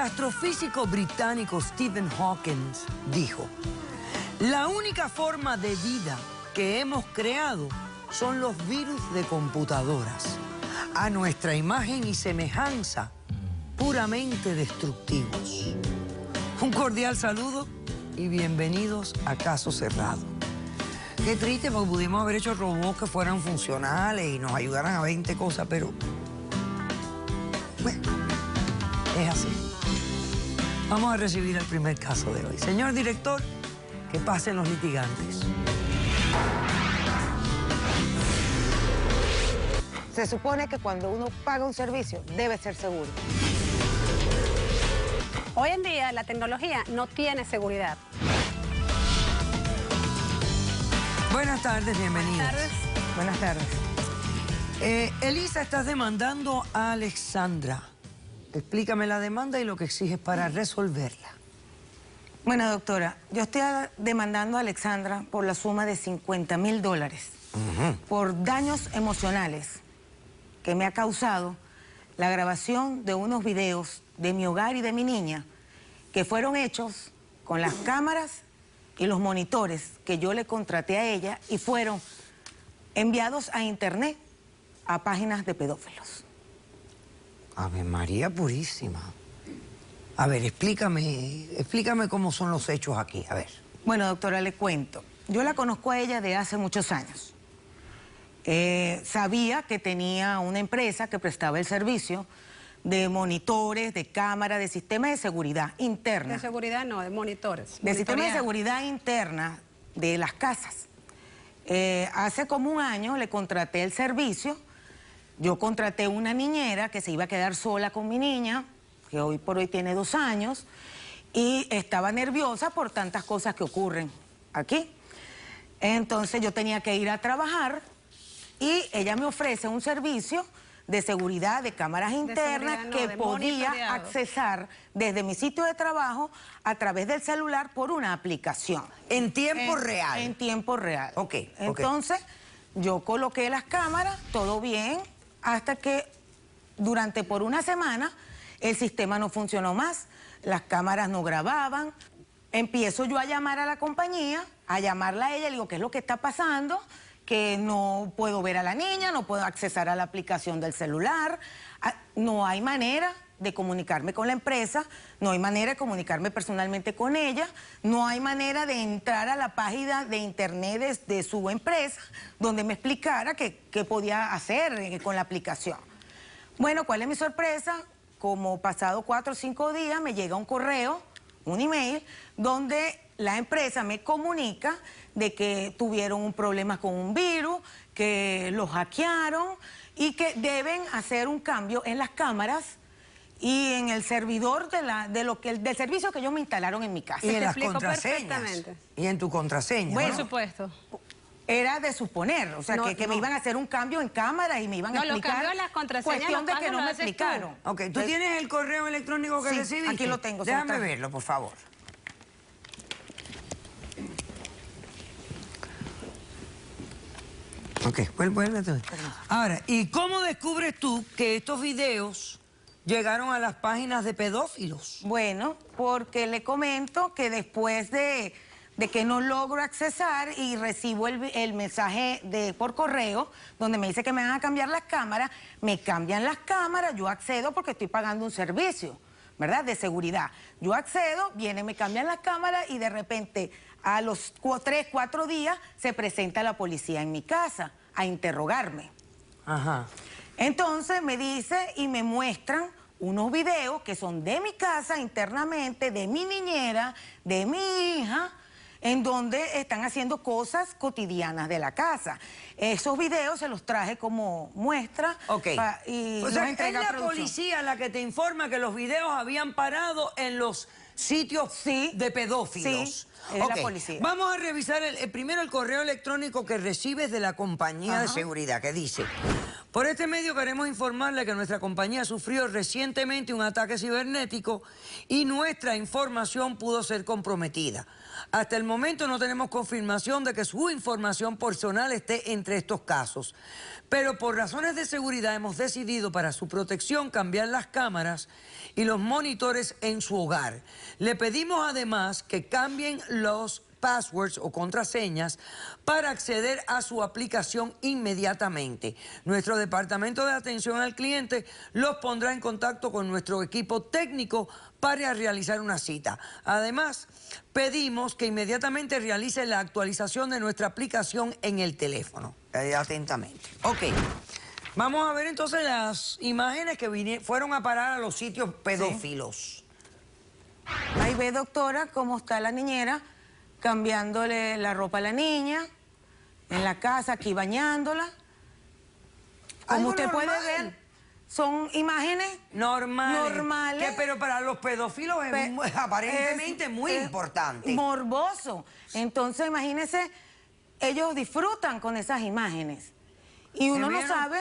astrofísico británico Stephen Hawking dijo: la única forma de vida que hemos creado son los virus de computadoras, a nuestra imagen y semejanza, puramente destructivos. Un cordial saludo y bienvenidos a Caso Cerrado. Qué triste, porque pudimos haber hecho robots que fueran funcionales y nos ayudaran a 20 cosas, pero bueno, es así. Vamos a recibir el primer caso de hoy. Señor director, que pasen los litigantes. Se supone que cuando uno paga un servicio debe ser seguro. Hoy en día la tecnología no tiene seguridad. Buenas tardes, bienvenidos. Buenas tardes. Buenas tardes. Elisa, estás demandando a Alexandra. Explícame la demanda y lo que exiges para resolverla. Bueno, doctora, yo estoy demandando a Alexandra por la suma de $50.000 por daños emocionales que me ha causado la grabación de unos videos de mi hogar y de mi niña que fueron hechos con las cámaras y los monitores que yo le contraté a ella y fueron enviados a internet a páginas de pedófilos. Ave María Purísima. A ver, explícame cómo son los hechos aquí, a ver. Bueno, doctora, le cuento. Yo la conozco a ella de hace muchos años. Sabía que tenía una empresa que prestaba el servicio de monitores, de cámaras, de sistemas de seguridad interna. De seguridad no, de monitores. De sistemas de seguridad interna de las casas. Hace como un año le contraté el servicio. Yo contraté una niñera que se iba a quedar sola con mi niña, que hoy por hoy tiene 2 años, y estaba nerviosa por tantas cosas que ocurren aquí. Entonces yo tenía que ir a trabajar y ella me ofrece un servicio de seguridad, de cámaras internas, que podía accesar desde mi sitio de trabajo a través del celular por una aplicación. En tiempo real. En tiempo real. Ok. Entonces, yo coloqué las cámaras, todo bien, hasta que por una semana el sistema no funcionó más, las cámaras no grababan. Empiezo yo a llamar a la compañía, a llamarla a ella, le digo, ¿qué es lo que está pasando? Que no puedo ver a la niña, no puedo accesar a la aplicación del celular, no hay manera de comunicarme con la empresa, no hay manera de comunicarme personalmente con ella, no hay manera de entrar a la página de internet de su empresa donde me explicara qué podía hacer con la aplicación. Bueno, ¿cuál es mi sorpresa? Como pasado 4 o 5 días me llega un correo, un email, donde la empresa me comunica de que tuvieron un problema con un virus, que los hackearon y que deben hacer un cambio en las cámaras y en el servidor del servicio que ellos me instalaron en mi casa. Y en Te las explico contraseñas. perfectamente. Y en tu contraseña. Bueno, Por supuesto. Era de suponer, o sea, No, que me iban a hacer un cambio en cámara y me iban a explicar. Los cambios en las contraseñas, cuestión de los que cambios no lo me haces tú. explicaron. Ok, ¿tú tienes el correo electrónico que Sí, recibiste? aquí lo tengo. Déjame verlo, por favor. Ok, vuélvete. Ahora, ¿y cómo descubres tú que estos videos llegaron a las páginas de pedófilos? Bueno, porque le comento que después de que no logro accesar y recibo el mensaje por correo donde me dice que me van a cambiar las cámaras, me cambian las cámaras, yo accedo porque estoy pagando un servicio, ¿verdad? De seguridad. Yo accedo, me cambian las cámaras y de repente a los 3, 4 días se presenta la policía en mi casa a interrogarme. Ajá. Entonces me dice y me muestran unos videos que son de mi casa internamente, de mi niñera, de mi hija, en donde están haciendo cosas cotidianas de la casa. Esos videos se los traje como muestra. Ok. Y o sea, los es entregué a la producción. policía la que te informa que los videos habían parado en los sitios de pedófilos. Sí, es la policía. Vamos a revisar primero el correo electrónico que recibes de la compañía de seguridad, que dice: Por este medio queremos informarle que nuestra compañía sufrió recientemente un ataque cibernético y nuestra información pudo ser comprometida. Hasta el momento no tenemos confirmación de que su información personal esté entre estos casos, pero por razones de seguridad hemos decidido para su protección cambiar las cámaras y los monitores en su hogar. Le pedimos además que cambien los passwords o contraseñas para acceder a su aplicación inmediatamente. Nuestro departamento de atención al cliente los pondrá en contacto con nuestro equipo técnico para realizar una cita. Además, pedimos que inmediatamente realice la actualización de nuestra aplicación en el teléfono. Atentamente. Ok. Vamos a ver entonces las imágenes que fueron a parar a los sitios pedófilos. Sí. Ahí ve, doctora, cómo está la niñera cambiándole la ropa a la niña, en la casa, aquí bañándola. Como usted puede ver, son imágenes normales. Pero para los pedófilos es aparentemente muy importante. Morboso. Entonces, imagínese, ellos disfrutan con esas imágenes. Y uno no sabe,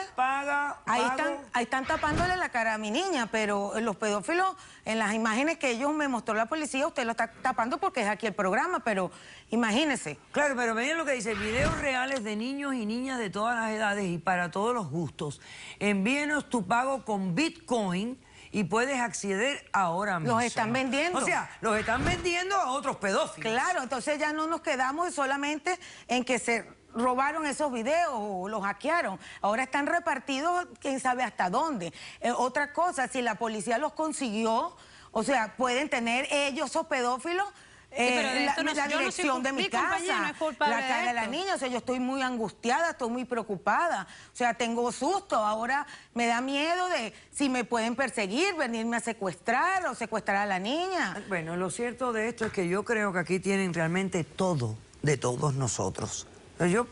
ahí están tapándole la cara a mi niña, pero los pedófilos, en las imágenes que ellos me mostró la policía, usted lo está tapando porque es aquí el programa, pero imagínese. Claro, pero miren lo que dice, videos reales de niños y niñas de todas las edades y para todos los gustos. Envíenos tu pago con Bitcoin y puedes acceder ahora mismo. Los están vendiendo. O sea, los están vendiendo a otros pedófilos. Claro, entonces ya no nos quedamos solamente en que se robaron esos videos o los hackearon. Ahora están repartidos quién sabe hasta dónde. Otra cosa, si la policía los consiguió, o sea, pueden tener ellos, esos pedófilos, la dirección de mi casa, la cara de la niña. O sea, yo estoy muy angustiada, estoy muy preocupada. O sea, tengo susto. Ahora me da miedo de si me pueden perseguir, venirme a secuestrar o secuestrar a la niña. Bueno, lo cierto de esto es que yo creo que aquí tienen realmente todo de todos nosotros.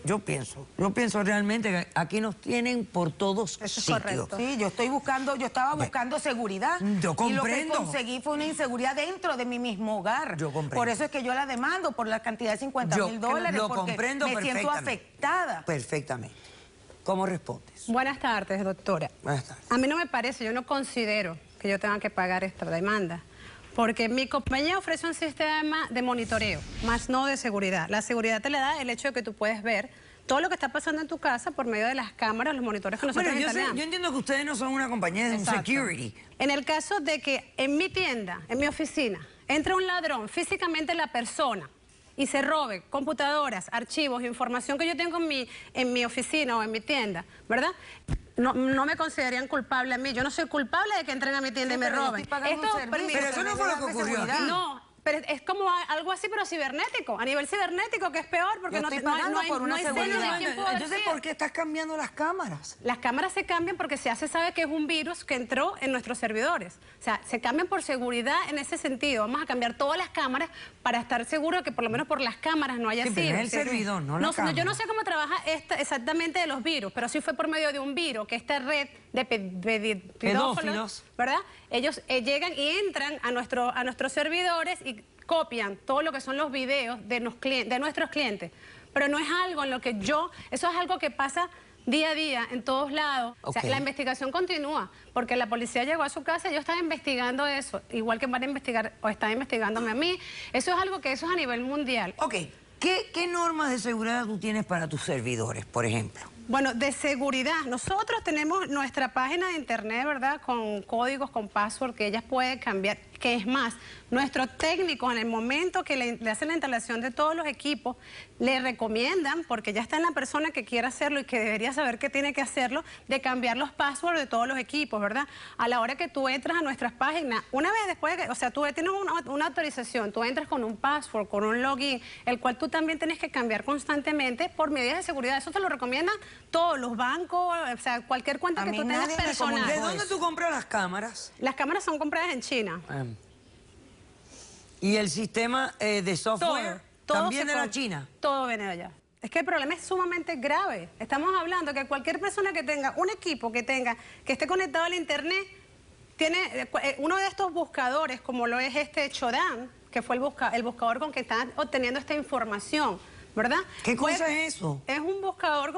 Yo pienso realmente que aquí nos tienen por todos sitios. Correcto. Sí, yo estaba buscando seguridad. Yo comprendo. Y lo que conseguí fue una inseguridad dentro de mi mismo hogar. Yo comprendo. Por eso es que yo la demando por la cantidad de $50,000. Lo porque comprendo me siento afectada. Perfectamente. ¿Cómo respondes? Buenas tardes, doctora. Buenas tardes. A mí no me parece, yo no considero que yo tenga que pagar esta demanda. Porque mi compañía ofrece un sistema de monitoreo, más no de seguridad. La seguridad te la da el hecho de que tú puedes ver todo lo que está pasando en tu casa por medio de las cámaras, los monitores que nosotros instalamos. Yo entiendo que ustedes no son una compañía de un security. En el caso de que en mi tienda, en mi oficina, entre un ladrón, físicamente la persona, y se robe computadoras, archivos, información que yo tengo en mi oficina o en mi tienda, ¿verdad? No me considerarían culpable a mí. Yo no soy culpable de que entren a mi tienda y me roben. Pero eso no fue lo que ocurrió aquí. No, pero es como algo así, pero cibernético. A nivel cibernético, que es peor, porque no hay seguridad. Entonces, ¿por qué estás cambiando las cámaras? Las cámaras se cambian porque ya se sabe que es un virus que entró en nuestros servidores. O sea, se cambian por seguridad en ese sentido. Vamos a cambiar todas las cámaras para estar seguros que por lo menos por las cámaras no haya sí, sido. Pero es el servidor, no la cámara. Yo no sé cómo trabaja exactamente de los virus, pero sí fue por medio de un virus, que esta red de pedófilos, ¿verdad? Ellos llegan y entran a nuestros servidores y copian todo lo que son los videos de nuestros clientes. Pero no es algo en lo que eso es algo que pasa día a día, en todos lados. O sea, la investigación continúa, porque la policía llegó a su casa y ellos están investigando eso, igual que van a investigar, o están investigándome a mí. Eso es algo que eso es a nivel mundial. Ok, ¿qué normas de seguridad tú tienes para tus servidores, por ejemplo? Bueno, de seguridad. Nosotros tenemos nuestra página de internet, ¿verdad? Con códigos, con password que ellas pueden cambiar. Que es más, nuestros técnicos en el momento que le hacen la instalación de todos los equipos, le recomiendan, porque ya está en la persona que quiera hacerlo y que debería saber que tiene que hacerlo, de cambiar los passwords de todos los equipos, ¿verdad? A la hora que tú entras a nuestras páginas, una vez después de que, o sea, tú tienes una autorización, tú entras con un password, con un login, el cual tú también tienes que cambiar constantemente por medidas de seguridad. Eso te lo recomiendan todos los bancos, o sea, cualquier cuenta que tú tengas personal. ¿De dónde tú compras las cámaras? Las cámaras son compradas en China. ¿Y el sistema de software también de la China? Todo viene de allá. Es que el problema es sumamente grave. Estamos hablando que cualquier persona que tenga un equipo que esté conectado al internet, tiene uno de estos buscadores, como lo es este Shodan, que fue el buscador con que están obteniendo esta información, ¿verdad? ¿Qué cosa es eso? Es un buscador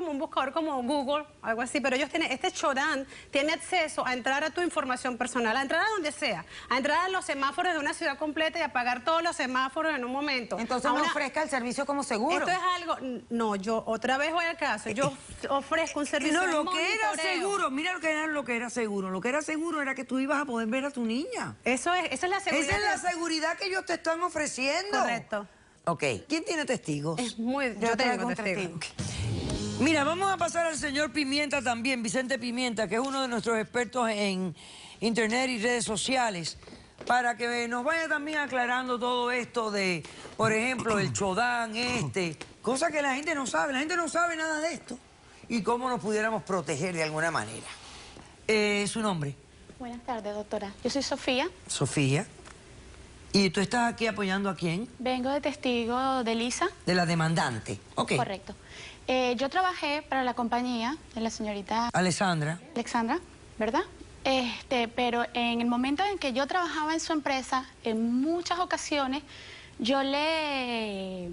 como Google, algo así, pero ellos tienen, este Shodan tiene acceso a entrar a tu información personal, a entrar a donde sea, a entrar a los semáforos de una ciudad completa y apagar todos los semáforos en un momento. Entonces me ofrezca el servicio como seguro. Esto es algo, no, yo otra vez voy al caso, yo ofrezco un servicio No, de lo que era monitoreo. seguro, mira lo que era seguro. Lo que era seguro era que tú ibas a poder ver a tu niña. Esa es la seguridad. Esa es la seguridad que ellos te están ofreciendo. Correcto. Ok. ¿Quién tiene testigos? Yo tengo un testigo. Mira, vamos a pasar al señor Pimienta también, Vicente Pimienta, que es uno de nuestros expertos en internet y redes sociales, para que nos vaya también aclarando todo esto de, por ejemplo, el Shodan cosa que la gente no sabe. La gente no sabe nada de esto. Y cómo nos pudiéramos proteger de alguna manera. ¿Su nombre? Buenas tardes, doctora. Yo soy Sofía. Sofía. ¿Y tú estás aquí apoyando a quién? Vengo de testigo de Lisa. De la demandante. Ok. Correcto. Yo trabajé para la compañía de la señorita Alessandra. Alexandra, ¿verdad? Pero en el momento en que yo trabajaba en su empresa, en muchas ocasiones, yo le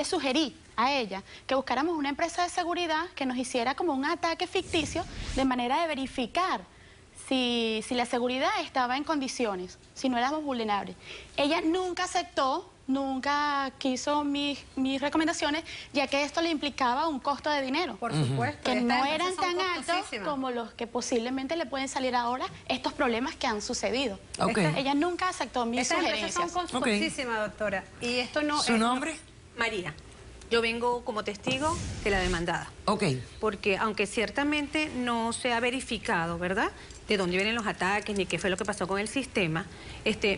sugerí a ella que buscáramos una empresa de seguridad que nos hiciera como un ataque ficticio de manera de verificar si la seguridad estaba en condiciones, si no éramos vulnerables. Ella nunca aceptó, nunca quiso mis recomendaciones, ya que esto le implicaba un costo de dinero. Por supuesto. Que Estas no empresas eran son tan altos costosísimas. como los que posiblemente le pueden salir ahora estos problemas que han sucedido. Ok. Ella nunca aceptó mis Estas empresas son sugerencias. costosísimas, doctora. Y esto no ¿Su nombre? María, yo vengo como testigo de la demandada. Ok. Porque aunque ciertamente no se ha verificado, ¿verdad?, de dónde vienen los ataques ni qué fue lo que pasó con el sistema,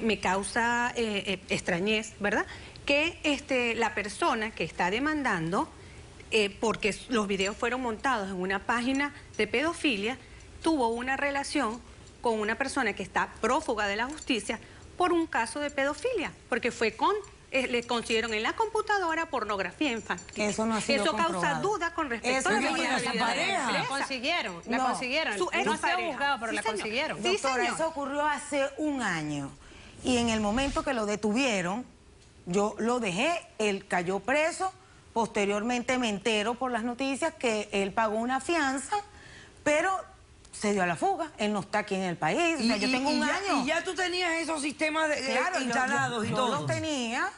me causa extrañez, ¿verdad?, que la persona que está demandando, porque los videos fueron montados en una página de pedofilia, tuvo una relación con una persona que está prófuga de la justicia por un caso de pedofilia, porque fue le consiguieron en la computadora pornografía infantil. Eso no ha sido Eso causa comprobado. dudas con respecto Eso a la no vulnerabilidad tiene de su la pareja. empresa. La consiguieron, la No. consiguieron. Su No se ha expareja. juzgado, pero Sí, la señor. consiguieron. Sí, Doctora, señor. eso ocurrió hace un año. Y en el momento que lo detuvieron, yo lo dejé, él cayó preso. Posteriormente me entero por las noticias que él pagó una fianza, pero se dio a la fuga. Él no está aquí en el país. O sea, yo tengo un año. Y ya tú tenías esos sistemas Claro, instalados y yo todo. los tenía.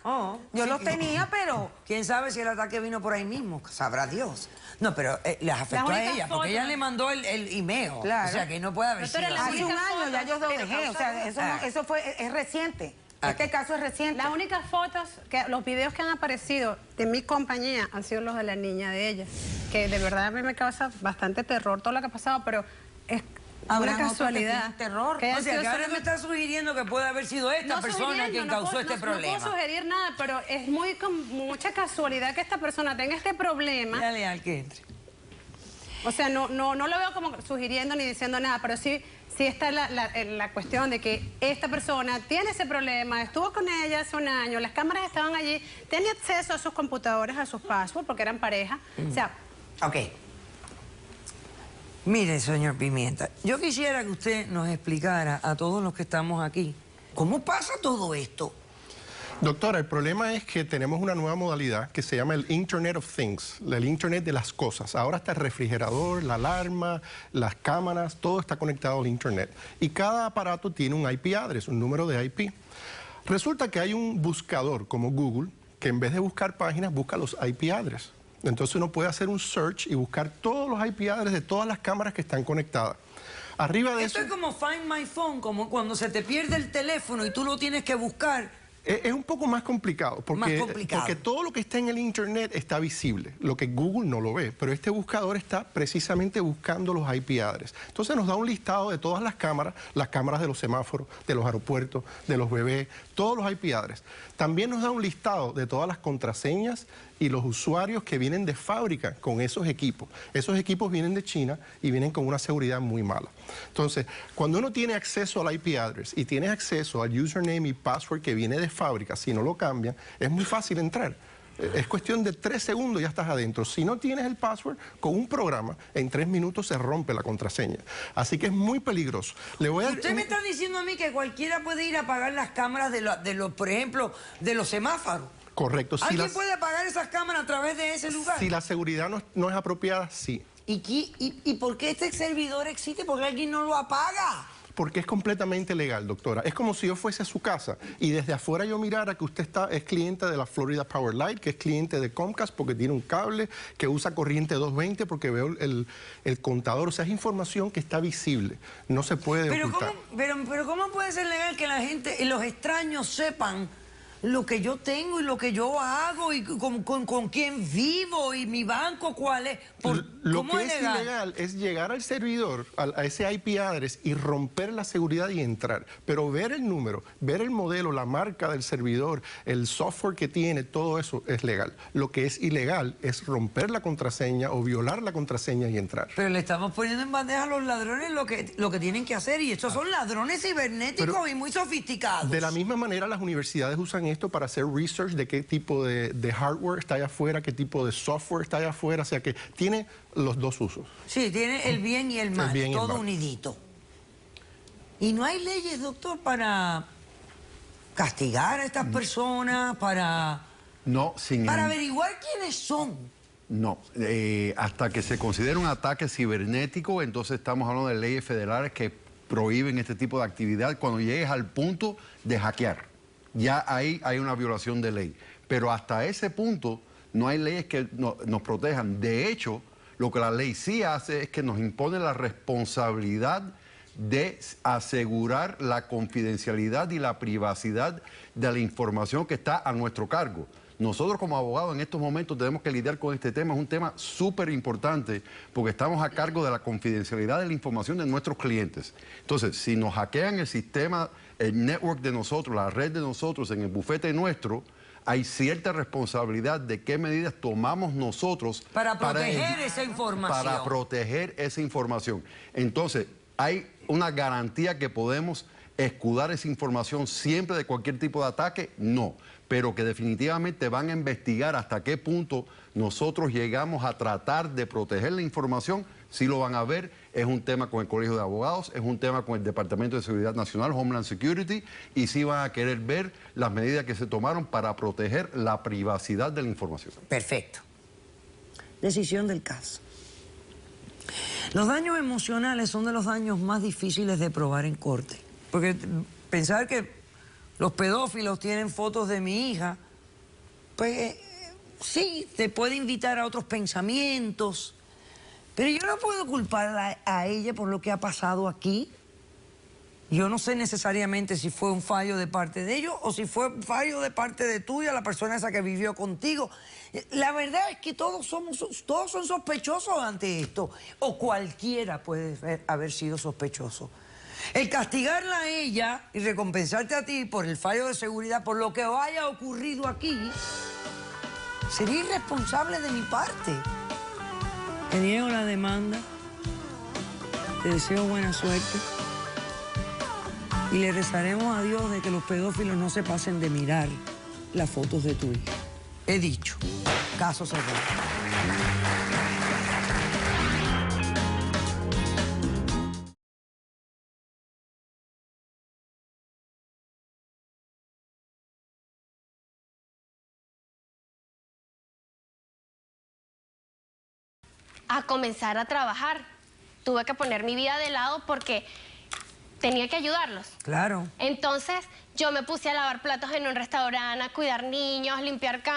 Sí, Los sí. tenía, pero... ¿Quién sabe si el ataque vino por ahí mismo? Sabrá Dios. No, pero les afectó a únicas ella, porque fotos- ella le mandó el email. Claro. O sea, que no puede haber Doctora, sido la así. Hace un única año ya yo lo foto, dejé. O sea, eso, no- eso es reciente. Este caso es reciente. Las únicas fotos, los videos que han aparecido de mi compañía han sido los de la niña de ella, que de verdad a mí me causa bastante terror todo lo que ha pasado, pero es Habrán una otros que casualidad. tienen terror. Que haya O sea, sido que ahora me solamente- está sugiriendo que puede haber sido esta persona sugiriendo, quien no causó puedo- este problema. No puedo sugerir nada, pero es muy con mucha casualidad que esta persona tenga este problema. Dale al que entre. O sea, no lo veo como sugiriendo ni diciendo nada, pero sí está la cuestión de que esta persona tiene ese problema, estuvo con ella hace un año, las cámaras estaban allí, tenía acceso a sus computadores, a sus passwords, porque eran pareja. O sea, Ok. Mire, señor Pimienta, yo quisiera que usted nos explicara a todos los que estamos aquí cómo pasa todo esto. Doctora, el problema es que tenemos una nueva modalidad que se llama el Internet of Things, el Internet de las cosas. Ahora está el refrigerador, la alarma, las cámaras, todo está conectado al Internet. Y cada aparato tiene un IP address, un número de IP. Resulta que hay un buscador como Google que en vez de buscar páginas busca los IP address. Entonces uno puede hacer un search y buscar todos los IP address de todas las cámaras que están conectadas. Arriba de Esto eso... es como Find My Phone, como cuando se te pierde el teléfono y tú lo tienes que buscar. Es un poco más complicado, porque todo lo que está en el Internet está visible, lo que Google no lo ve, pero este buscador está precisamente buscando los IP address. Entonces nos da un listado de todas las cámaras de los semáforos, de los aeropuertos, de los bebés, todos los IP address. También nos da un listado de todas las contraseñas y los usuarios que vienen de fábrica con esos equipos. Esos equipos vienen de China y vienen con una seguridad muy mala. Entonces, cuando uno tiene acceso al IP address y tiene acceso al username y password que viene de fábrica, si no lo cambian, es muy fácil entrar. Es cuestión de 3 segundos y ya estás adentro. Si no tienes el password, con un programa, en 3 minutos se rompe la contraseña. Así que es muy peligroso. Le voy a... Usted me está diciendo a mí que cualquiera puede ir a apagar las cámaras por ejemplo, de los semáforos. Correcto. ¿Alguien puede apagar esas cámaras a través de ese lugar? Si la seguridad no es apropiada, sí. ¿Y por qué este servidor existe? ¿Por qué alguien no lo apaga? Porque es completamente legal, doctora. Es como si yo fuese a su casa y desde afuera yo mirara que usted es cliente de la Florida Power Light, que es cliente de Comcast porque tiene un cable, que usa corriente 220 porque veo el contador. O sea, es información que está visible. No se puede ocultar. Pero ¿cómo puede ser legal que la gente y los extraños sepan lo que yo tengo y lo que yo hago y con quién vivo y mi banco cuál es? Lo que es ilegal es llegar al servidor, a ese IP address y romper la seguridad y entrar. Pero ver el número, ver el modelo, la marca del servidor, el software que tiene, todo eso es legal. Lo que es ilegal es romper la contraseña o violar la contraseña y entrar. Pero le estamos poniendo en bandeja a los ladrones lo que tienen que hacer, y estos son ladrones cibernéticos y muy sofisticados. De la misma manera, las universidades usan esto para hacer research de qué tipo de hardware está allá afuera, qué tipo de software está allá afuera, o sea que tiene los dos usos. Sí, tiene el bien y el mal, todo unidito. ¿Y no hay leyes, doctor, para castigar a estas personas, para averiguar quiénes son? No, hasta que se considere un ataque cibernético, entonces estamos hablando de leyes federales que prohíben este tipo de actividad cuando llegues al punto de hackear. Ya ahí hay una violación de ley. Pero hasta ese punto no hay leyes que nos protejan. De hecho, lo que la ley sí hace es que nos impone la responsabilidad de asegurar la confidencialidad y la privacidad de la información que está a nuestro cargo. Nosotros como abogados en estos momentos tenemos que lidiar con este tema. Es un tema súper importante porque estamos a cargo de la confidencialidad de la información de nuestros clientes. Entonces, si nos hackean el sistema, el network de nosotros, la red de nosotros, en el bufete nuestro, hay cierta responsabilidad de qué medidas tomamos nosotros para proteger esa información. Para proteger esa información. Entonces, hay una garantía que podemos escudar esa información siempre de cualquier tipo de ataque, no, pero que definitivamente van a investigar hasta qué punto nosotros llegamos a tratar de proteger la información. Sí lo van a ver, es un tema con el Colegio de Abogados, es un tema con el Departamento de Seguridad Nacional, Homeland Security, y sí van a querer ver las medidas que se tomaron para proteger la privacidad de la información. Perfecto. Decisión del caso. Los daños emocionales son de los daños más difíciles de probar en corte. Porque pensar que los pedófilos tienen fotos de mi hija, pues sí, te puede invitar a otros pensamientos. Pero yo no puedo culpar a ella por lo que ha pasado aquí. Yo no sé necesariamente si fue un fallo de parte de ellos o si fue un fallo de parte de tuya, la persona esa que vivió contigo. La verdad es que todos son sospechosos ante esto, o cualquiera puede haber sido sospechoso. El castigarla a ella y recompensarte a ti por el fallo de seguridad, por lo que haya ocurrido aquí, sería irresponsable de mi parte. Te niego la demanda, te deseo buena suerte y le rezaremos a Dios de que los pedófilos no se pasen de mirar las fotos de tu hija. He dicho, caso cerrado. A comenzar a trabajar. Tuve que poner mi vida de lado porque tenía que ayudarlos. Claro. Entonces yo me puse a lavar platos en un restaurante, a cuidar niños, limpiar camas.